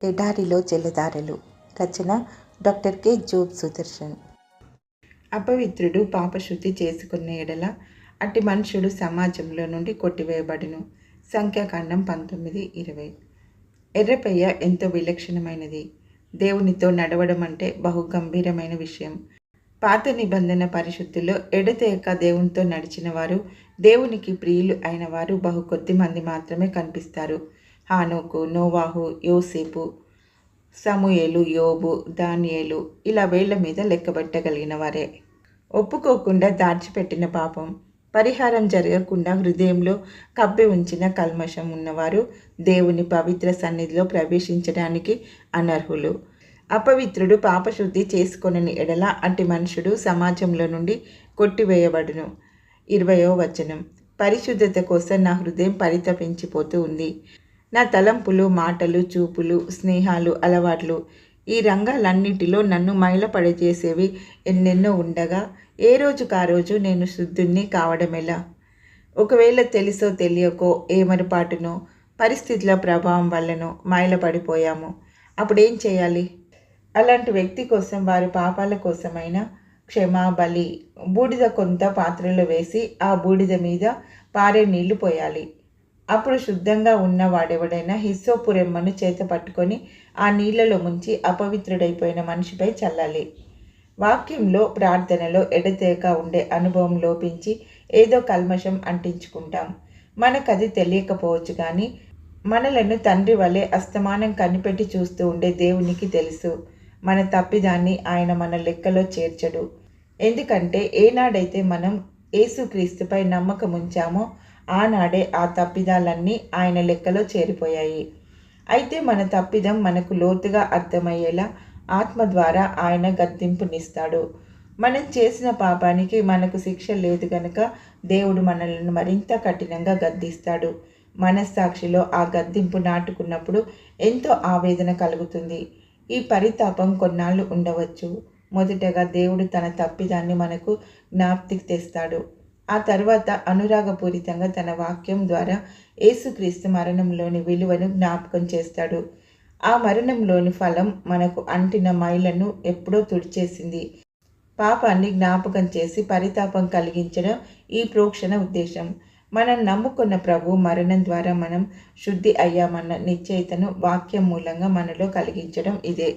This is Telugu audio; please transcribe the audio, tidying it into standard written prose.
ఎడారిలో జలధారలు. రచన డాక్టర్ కె. జోబ్ సుదర్శన్. అపవిత్రుడు పాపశుద్ధి చేసుకున్న ఎడల అట్టి మనుషుడు సమాజంలో నుండి కొట్టివేయబడును. సంఖ్యాకాండం 19:20. ఎర్రపెయ్య ఎంతో విలక్షణమైనది. దేవునితో నడవడం అంటే బహు గంభీరమైన విషయం. పాత నిబంధన పరిశుద్ధిలో ఎడతెగక దేవునితో నడిచిన వారు, దేవునికి ప్రియులు అయిన వారు బహు కొద్ది మంది మాత్రమే కనిపిస్తారు. హానోకు, నోవాహు, యోసేపు, సమూయేలు, యోబు, దానియేలు ఇలా వేళ్ల మీద లెక్కబెట్టగలిగిన వారే. ఒప్పుకోకుండా దాచిపెట్టిన పాపం, పరిహారం జరగకుండా హృదయంలో కప్పి ఉంచిన కల్మషం ఉన్నవారు దేవుని పవిత్ర సన్నిధిలో ప్రవేశించడానికి అనర్హులు. అపవిత్రుడు పాపశుద్ధి చేసుకొనని ఎడల అట్టి మనుషుడు సమాజంలో నుండి కొట్టివేయబడును. 20వ వచనం. పరిశుద్ధత కోసం నా హృదయం పరితపించిపోతూ ఉంది. నా తలంపులు, మాటలు, చూపులు, స్నేహాలు, అలవాట్లు ఈ రంగాలన్నిటిలో నన్ను మైలపడజేసేవి ఎన్నెన్నో ఉండగా ఏ రోజుకారోజు నేను శుద్ధుణ్ణి కావడమెలా? ఒకవేళ తెలుసో తెలియకో ఏమరపాటునో పరిస్థితుల ప్రభావం వల్లనో మైలపడిపోయాము. అప్పుడేం చేయాలి? అలాంటి వ్యక్తి కోసం వారి పాపాల కోసమైనా క్షమాబలి బూడిద కొంత పాత్రలో వేసి ఆ బూడిద మీద పారే నీళ్లు పోయాలి. అప్పుడు శుద్ధంగా ఉన్న వాడెవడైనా హిస్సోపు రెమ్మను చేత పట్టుకొని ఆ నీళ్లలో ముంచి అపవిత్రుడైపోయిన మనిషిపై చల్లాలి. వాక్యంలో, ప్రార్థనలో ఎడతెగక ఉండే అనుభవం లోపించి ఏదో కల్మషం అంటించుకుంటాం. మనకది తెలియకపోవచ్చు కానీ మనలను తండ్రి వలె అస్తమానం కనిపెట్టి చూస్తూ ఉండే దేవునికి తెలుసు. మన తప్పిదాన్ని ఆయన మన లెక్కలో చేర్చడు. ఎందుకంటే ఏనాడైతే మనం యేసుక్రీస్తుపై నమ్మకం ఉంచామో ఆనాడే ఆ తప్పిదాలన్నీ ఆయన లెక్కలో చేరిపోయాయి. అయితే మన తప్పిదం మనకు లోతుగా అర్థమయ్యేలా ఆత్మ ద్వారా ఆయన గద్దింపునిస్తాడు. మనం చేసిన పాపానికి మనకు శిక్ష లేదు గనుక దేవుడు మనల్ని మరింత కఠినంగా గద్దిస్తాడు. మనస్సాక్షిలో ఆ గద్దింపు నాటుకున్నప్పుడు ఎంతో ఆవేదన కలుగుతుంది. ఈ పరితాపం కొన్నాళ్ళు ఉండవచ్చు. మొదటగా దేవుడు తన తప్పిదాన్ని మనకు జ్ఞాప్తికి తెస్తాడు. ఆ తర్వాత అనురాగపూరితంగా తన వాక్యం ద్వారా యేసుక్రీస్తు మరణంలోని విలువను జ్ఞాపకం చేస్తాడు. ఆ మరణంలోని ఫలం మనకు అంటిన మైలను ఎప్పుడో తుడిచేసింది. పాపాన్ని జ్ఞాపకం చేసి పరితాపం కలిగించడం ఈ ప్రోక్షణ ఉద్దేశం. మనం నమ్ముకున్న ప్రభు మరణం ద్వారా మనం శుద్ధి అయ్యామన్న నిశ్చయితను వాక్యం మూలంగా మనలో కలిగించడం ఇదే.